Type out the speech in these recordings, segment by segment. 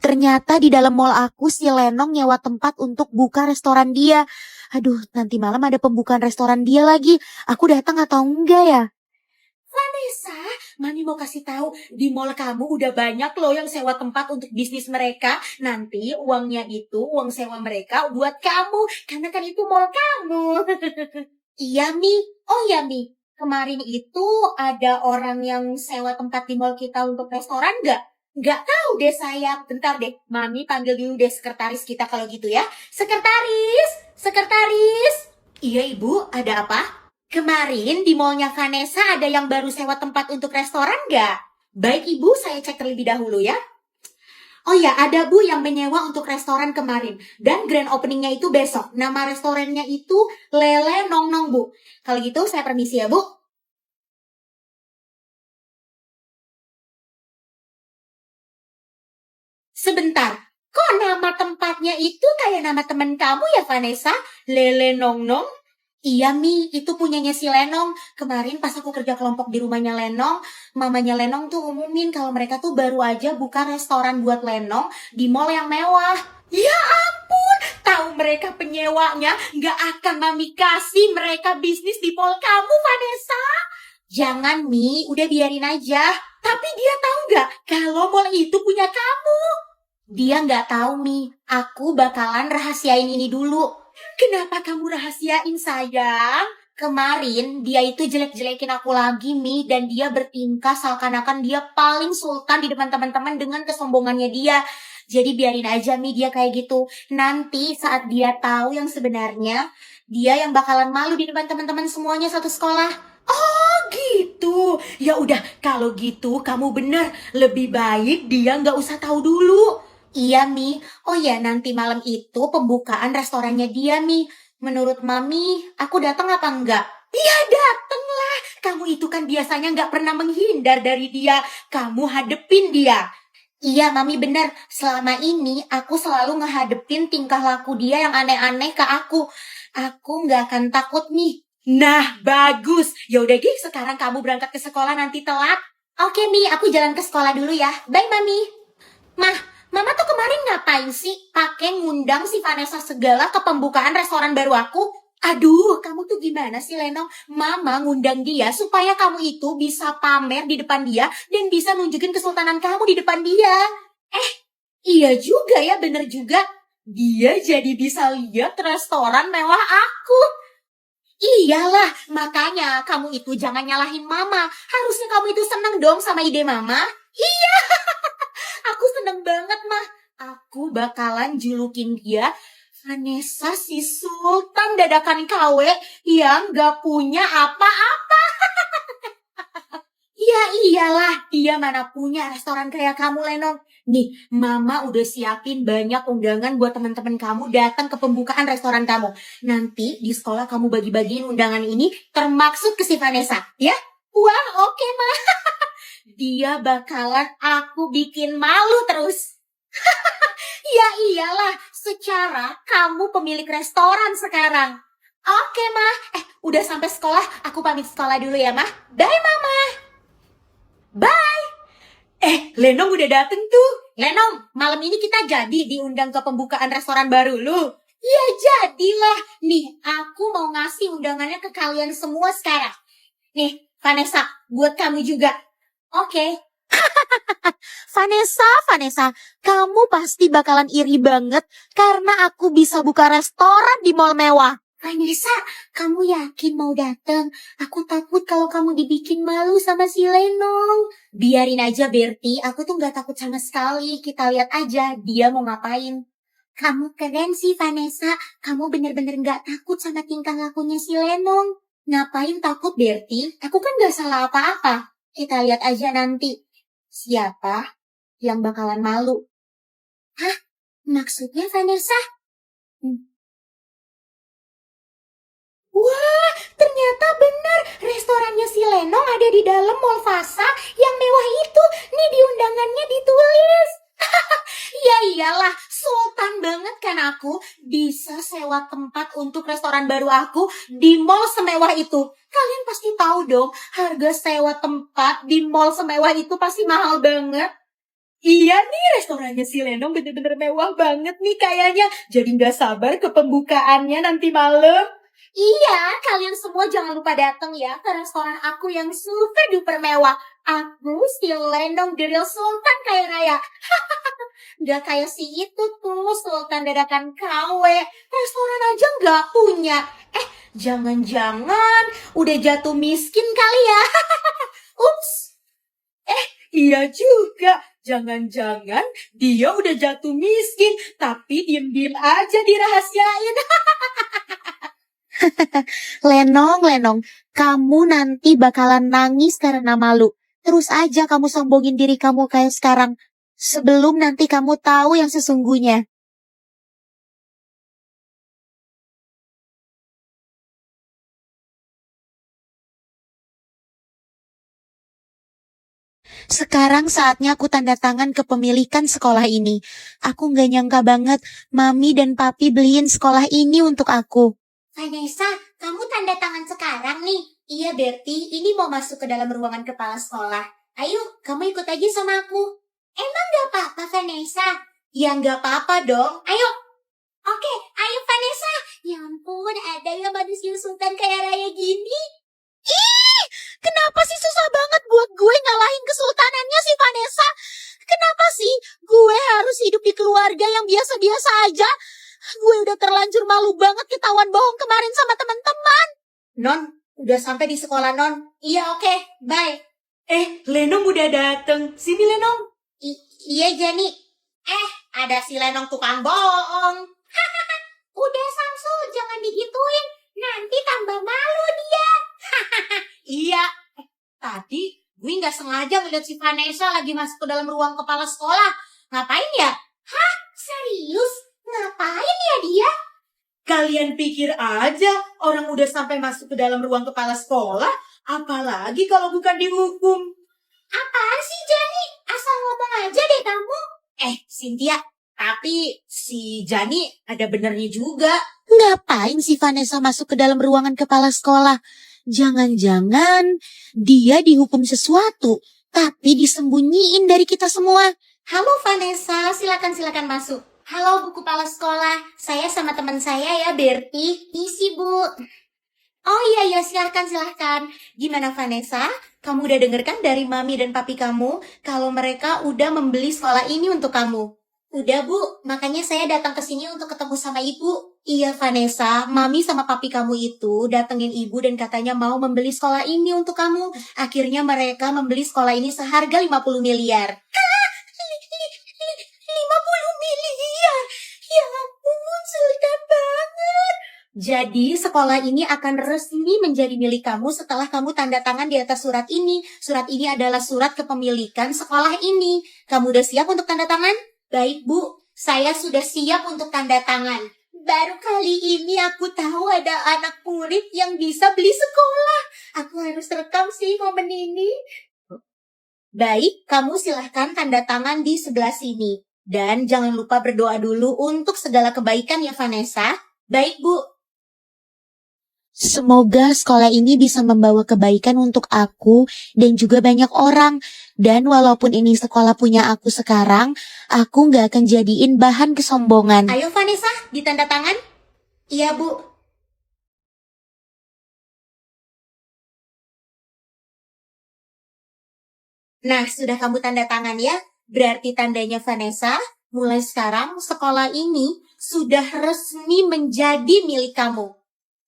Ternyata di dalam mall aku si Lenong nyewa tempat untuk buka restoran dia. Aduh, nanti malam ada pembukaan restoran dia lagi. Aku datang atau enggak ya? Vanessa, Mami mau kasih tahu di mall kamu udah banyak loh yang sewa tempat untuk bisnis mereka. Nanti uangnya itu uang sewa mereka buat kamu, karena kan itu mall kamu. Iya Mi, oh ya Mi, kemarin itu ada orang yang sewa tempat di mall kita untuk restoran nggak? Nggak tahu deh saya, bentar deh, Mami panggil dulu deh sekretaris kita kalau gitu ya. Sekretaris, sekretaris. Iya Ibu, ada apa? Kemarin di mallnya Vanessa ada yang baru sewa tempat untuk restoran nggak? Baik Ibu, saya cek terlebih dahulu ya. Oh ya, ada Bu yang menyewa untuk restoran kemarin. Dan grand openingnya itu besok. Nama restorannya itu Lele Nong Nong Bu. Kalau gitu saya permisi ya Bu. Sebentar, kok nama tempatnya itu kayak nama teman kamu ya Vanessa? Lele Nong Nong? Iya Mi, itu punyanya si Lenong. Kemarin pas aku kerja kelompok di rumahnya Lenong, mamanya Lenong tuh umumin kalau mereka tuh baru aja buka restoran buat Lenong di mall yang mewah. Ya ampun, tahu mereka penyewanya, nggak akan Mami kasih mereka bisnis di mall kamu, Vanessa. Jangan Mi, udah biarin aja. Tapi dia tahu nggak kalau mall itu punya kamu? Dia nggak tahu Mi, aku bakalan rahasiain ini dulu. Kenapa kamu rahasiain sayang? Kemarin dia itu jelek-jelekin aku lagi Mi, dan dia bertingkah seakan-akan dia paling sultan di depan teman-teman dengan kesombongannya dia. Jadi biarin aja Mi dia kayak gitu. Nanti saat dia tahu yang sebenarnya, dia yang bakalan malu di depan teman-teman semuanya satu sekolah. Oh gitu. Ya udah, kalau gitu kamu bener. Lebih baik dia nggak usah tahu dulu. Iya Mi. Oh ya, nanti malam itu pembukaan restorannya dia Mi. Menurut Mami, aku datang apa enggak? Iya datenglah. Kamu itu kan biasanya nggak pernah menghindar dari dia. Kamu hadepin dia. Iya Mami benar. Selama ini aku selalu ngehadepin tingkah laku dia yang aneh-aneh ke aku. Aku nggak akan takut nih. Nah bagus. Yaudah Gi, sekarang kamu berangkat ke sekolah nanti telat. Oke Mi, aku jalan ke sekolah dulu ya. Bye Mami. Mah, Mama tuh kemarin ngapain sih pakai ngundang si Vanessa segala ke pembukaan restoran baru aku? Aduh, kamu tuh gimana sih Lenong? Mama ngundang dia supaya kamu itu bisa pamer di depan dia dan bisa nunjukin kesultanan kamu di depan dia. Iya juga ya, bener juga. Dia jadi bisa lihat restoran mewah aku. Iyalah, makanya kamu itu jangan nyalahin Mama. Harusnya kamu itu seneng dong sama ide Mama. Iya. Aku seneng banget, Mah. Aku bakalan julukin dia Vanessa si Sultan dadakan KW yang gak punya apa-apa. Ya iyalah, dia mana punya restoran kayak kamu, Lenong. Nih, Mama udah siapin banyak undangan buat teman-teman kamu datang ke pembukaan restoran kamu. Nanti di sekolah kamu bagi-bagiin undangan ini termaksud ke si Vanessa, ya? Wah, oke, Mah. Dia bakalan aku bikin malu terus. Ya iyalah, secara kamu pemilik restoran sekarang. Oke, Mah. Udah sampai sekolah, aku pamit sekolah dulu ya, Mah. Bye, Mama. Bye. Lenong udah dateng tuh. Lenong, malam ini kita jadi diundang ke pembukaan restoran baru lu. Ya jadilah. Nih, aku mau ngasih undangannya ke kalian semua sekarang. Nih, Vanessa, buat kamu juga. Oke. Vanessa, kamu pasti bakalan iri banget karena aku bisa buka restoran di mall mewah. Vanessa, kamu yakin mau datang? Aku takut kalau kamu dibikin malu sama si Lenong. Biarin aja Berti, aku tuh gak takut sama sekali. Kita lihat aja dia mau ngapain. Kamu keren sih Vanessa, kamu bener-bener gak takut sama tingkah lakunya si Lenong. Ngapain takut Berti? Aku kan gak salah apa-apa. Kita lihat aja nanti. Siapa yang bakalan malu? Hah? Maksudnya Vanessa? Wah, ternyata benar. Restorannya si Lenong ada di dalam Mall Fasa yang mewah itu. Nih di undangannya ditulis. Ya iyalah, sultan banget kan aku bisa sewa tempat untuk restoran baru aku di mall semewah itu. Kalian pasti tahu dong, harga sewa tempat di mall semewah itu pasti mahal banget. Iya nih, restorannya si Lenong bener-bener mewah banget nih kayaknya. Jadi gak sabar ke pembukaannya nanti malam. Iya, kalian semua jangan lupa datang ya ke restoran aku yang super duper mewah. Aku si Lenong The Real Sultan kaya raya. Gak kayak si itu tuh, Sultan dadakan KW. Restoran aja gak punya. Jangan-jangan udah jatuh miskin kali ya. Ups. Iya juga. Jangan-jangan dia udah jatuh miskin, tapi diem-diem aja dirahasiain. Lenong, kamu nanti bakalan nangis karena malu. Terus aja kamu sombongin diri kamu kayak sekarang. Sebelum nanti kamu tahu yang sesungguhnya. Sekarang saatnya aku tanda tangan kepemilikan sekolah ini. Aku nggak nyangka banget Mami dan Papi beliin sekolah ini untuk aku. Vanessa, kamu tanda tangan sekarang nih. Iya, Bertie, ini mau masuk ke dalam ruangan kepala sekolah. Ayo, kamu ikut aja sama aku. Emang gak apa-apa, Vanessa? Ya gak apa-apa dong. Ayo. Oke, ayo Vanessa. Ya ampun, ada ya manusia sultan kayak raya gini. Kenapa sih susah banget buat gue ngalahin kesultanannya si Vanessa? Kenapa sih gue harus hidup di keluarga yang biasa-biasa aja? Gue udah terlanjur malu banget ketahuan bohong kemarin sama teman-teman. Non, udah sampai di sekolah, Non. Iya, oke. Bye. Lenong udah dateng. Sini, Lenong. Iya, Jani. Ada si Lenong tukang bohong. Udah, Samsul. Jangan digituin. Nanti tambah malu dia. Iya. Tadi gue nggak sengaja ngeliat si Vanessa lagi masuk ke dalam ruang kepala sekolah. Ngapain ya? Hah? Serius? Ngapain ya dia? Kalian pikir aja orang udah sampai masuk ke dalam ruang kepala sekolah, apalagi kalau bukan dihukum. Apaan sih, Jani? Asal ngomong aja deh kamu. Cynthia, tapi si Jani ada benernya juga. Ngapain si Vanessa masuk ke dalam ruangan kepala sekolah? Jangan-jangan dia dihukum sesuatu, tapi disembunyiin dari kita semua. Halo Vanessa, silakan masuk. Halo Bu Kepala Sekolah, saya sama teman saya ya Bertie. Isi Bu. Oh iya silahkan. Gimana Vanessa? Kamu udah dengarkan dari Mami dan Papi kamu kalau mereka udah membeli sekolah ini untuk kamu? Udah Bu, makanya saya datang ke sini untuk ketemu sama Ibu. Iya Vanessa, Mami sama Papi kamu itu datengin Ibu dan katanya mau membeli sekolah ini untuk kamu. Akhirnya mereka membeli sekolah ini seharga 50 miliar. 50 miliar? Ya ampun, sultan banget. Jadi sekolah ini akan resmi menjadi milik kamu setelah kamu tanda tangan di atas surat ini. Surat ini adalah surat kepemilikan sekolah ini. Kamu udah siap untuk tanda tangan? Baik Bu, saya sudah siap untuk tanda tangan. Baru kali ini aku tahu ada anak murid yang bisa beli sekolah. Aku harus rekam sih momen ini. Baik, kamu silahkan tanda tangan di sebelah sini. Dan jangan lupa berdoa dulu untuk segala kebaikan ya Vanessa. Baik Bu. Semoga sekolah ini bisa membawa kebaikan untuk aku dan juga banyak orang. Dan walaupun ini sekolah punya aku sekarang, aku nggak akan jadiin bahan kesombongan. Ayo Vanessa, ditanda tangan. Iya Bu. Nah, sudah kamu tanda tangan ya. Berarti tandanya Vanessa, mulai sekarang sekolah ini sudah resmi menjadi milik kamu.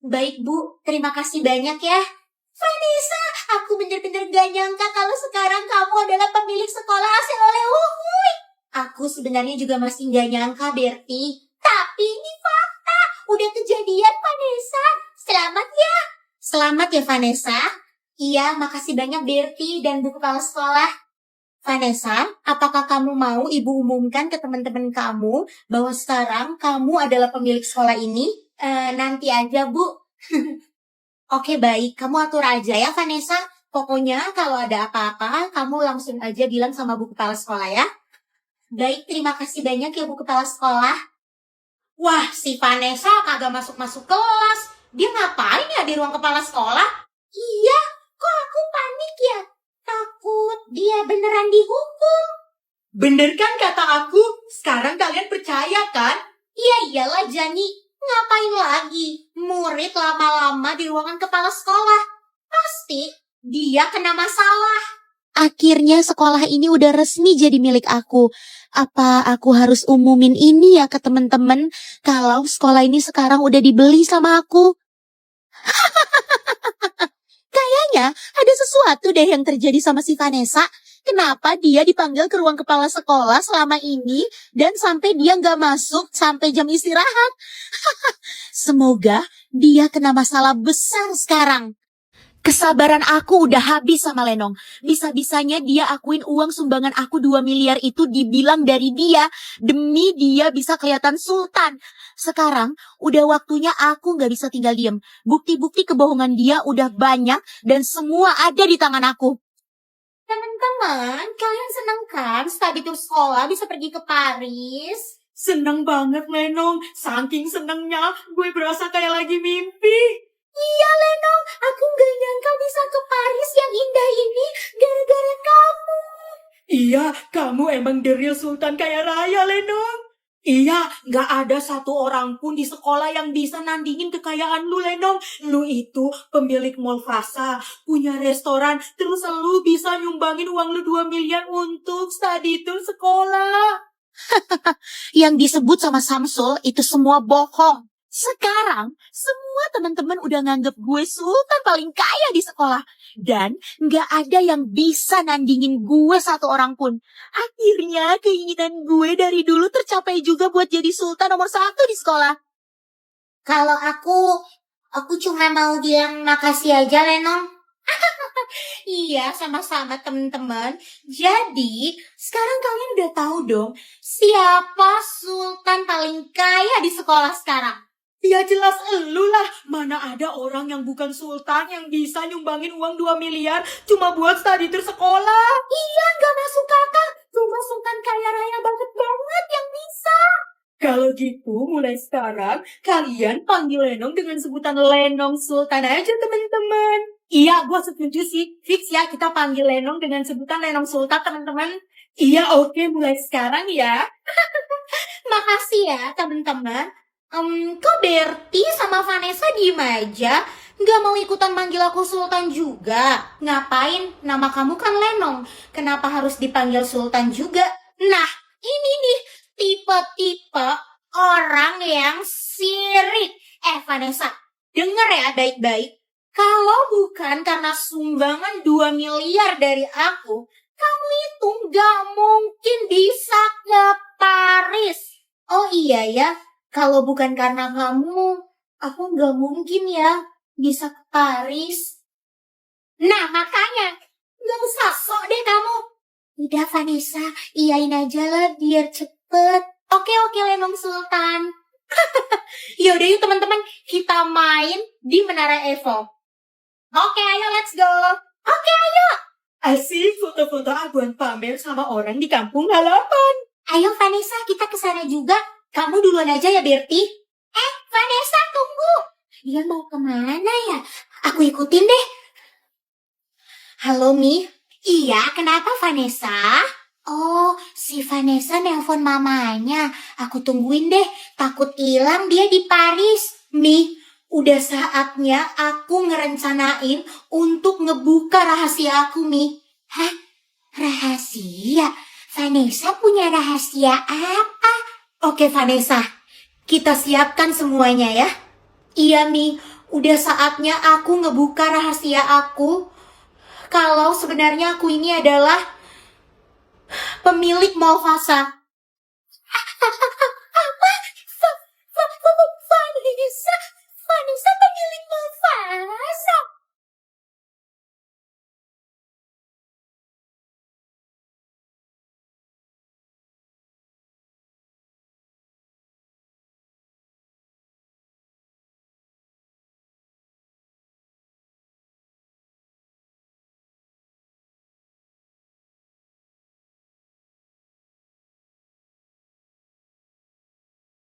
Baik Bu, terima kasih banyak ya. Vanessa, aku bener-bener gak nyangka kalau sekarang kamu adalah pemilik sekolah hasil oleh Uhuy. Aku sebenarnya juga masih gak nyangka, Bertie. Tapi ini fakta, udah kejadian Vanessa. Selamat ya. Selamat ya Vanessa. Iya, makasih banyak Bertie dan Bu Kepala Sekolah. Vanessa, apakah kamu mau Ibu umumkan ke teman-teman kamu bahwa sekarang kamu adalah pemilik sekolah ini? Nanti aja, Bu. Oke, baik. Kamu atur aja ya, Vanessa. Pokoknya kalau ada apa-apa, kamu langsung aja bilang sama Bu Kepala Sekolah ya. Baik, terima kasih banyak ya Bu Kepala Sekolah. Wah, si Vanessa kagak masuk-masuk kelas. Dia ngapain ya di ruang kepala sekolah? Iya, kok aku panik ya? Takut dia beneran dihukum. Bener kan kata aku? Sekarang kalian percaya kan? Ya iyalah Jani, ngapain lagi? Murid lama-lama di ruangan kepala sekolah. Pasti dia kena masalah. Akhirnya sekolah ini udah resmi jadi milik aku. Apa aku harus umumin ini ya ke temen-temen kalau sekolah ini sekarang udah dibeli sama aku? Kayaknya ada sesuatu deh yang terjadi sama si Vanessa. Kenapa dia dipanggil ke ruang kepala sekolah selama ini dan sampai dia nggak masuk sampai jam istirahat? Semoga dia kena masalah besar sekarang. Kesabaran aku udah habis sama Lenong. Bisa-bisanya dia akuin uang sumbangan aku 2 miliar itu dibilang dari dia. Demi dia bisa kelihatan sultan. Sekarang udah waktunya aku gak bisa tinggal diem. Bukti-bukti kebohongan dia udah banyak dan semua ada di tangan aku. Teman-teman, kalian senang kan study tour sekolah bisa pergi ke Paris? Seneng banget Lenong. Saking senengnya gue berasa kayak lagi mimpi. Iya Lenong, aku gak nyangka bisa ke Paris yang indah ini gara-gara kamu. Iya, kamu emang the real sultan kaya raya Lenong. Iya, gak ada satu orang pun di sekolah yang bisa nandingin kekayaan lu Lenong. Lu itu pemilik mall Fasa, punya restoran, terus lu bisa nyumbangin uang lu 2 miliar untuk study tour sekolah. Yang disebut sama Samsul itu semua bohong. Sekarang, semua teman-teman udah nganggep gue sultan paling kaya di sekolah. Dan gak ada yang bisa nandingin gue satu orang pun. Akhirnya keinginan gue dari dulu tercapai juga buat jadi sultan nomor 1 di sekolah. Kalau aku cuma mau bilang makasih aja, Lenong. Iya, sama-sama teman-teman. Jadi, sekarang kalian udah tahu dong siapa sultan paling kaya di sekolah sekarang. Ya jelas elu lah, mana ada orang yang bukan sultan yang bisa nyumbangin uang 2 miliar cuma buat study tour sekolah. Iya, gak masuk akal. Cuma sultan kaya raya banget yang bisa. Kalau gitu, mulai sekarang kalian panggil Lenong dengan sebutan Lenong Sultan aja teman-teman. Iya, gue setuju sih. Fix ya, kita panggil Lenong dengan sebutan Lenong Sultan teman-teman. Iya, oke, mulai sekarang ya. Makasih ya teman-teman. Kok Berti sama Vanessa diem aja? Gak mau ikutan manggil aku Sultan juga? Ngapain? Nama kamu kan Lenong. Kenapa harus dipanggil Sultan juga? Nah, ini nih tipe-tipe orang yang sirik. Vanessa, denger ya baik-baik. Kalau bukan karena sumbangan 2 miliar dari aku, kamu itu gak mungkin bisa ke Paris. Oh iya ya, kalau bukan karena kamu, aku gak mungkin ya bisa ke Paris. Nah makanya, gak usah sok deh kamu. Udah Vanessa, iyain aja lah biar cepet. Oke Lenong Sultan. Yaudah yuk teman-teman, kita main di Menara Eiffel. Oke ayo let's go. Oke ayo. Asik foto-foto abuan pamer sama orang di kampung halaman. Ayo Vanessa, kita kesana juga. Kamu duluan aja ya Berti. Vanessa tunggu. Dia mau kemana ya? Aku ikutin deh. Halo Mi. Iya, kenapa Vanessa? Oh, si Vanessa nelpon mamanya. Aku tungguin deh. Takut hilang dia di Paris. Mi, udah saatnya aku ngerencanain untuk ngebuka rahasia aku, Mi. Hah? Rahasia? Vanessa punya rahasia apa? Oke Vanessa, kita siapkan semuanya ya. Iya Mi, udah saatnya aku ngebuka rahasia aku. Kalau sebenarnya aku ini adalah pemilik Mall Fasa.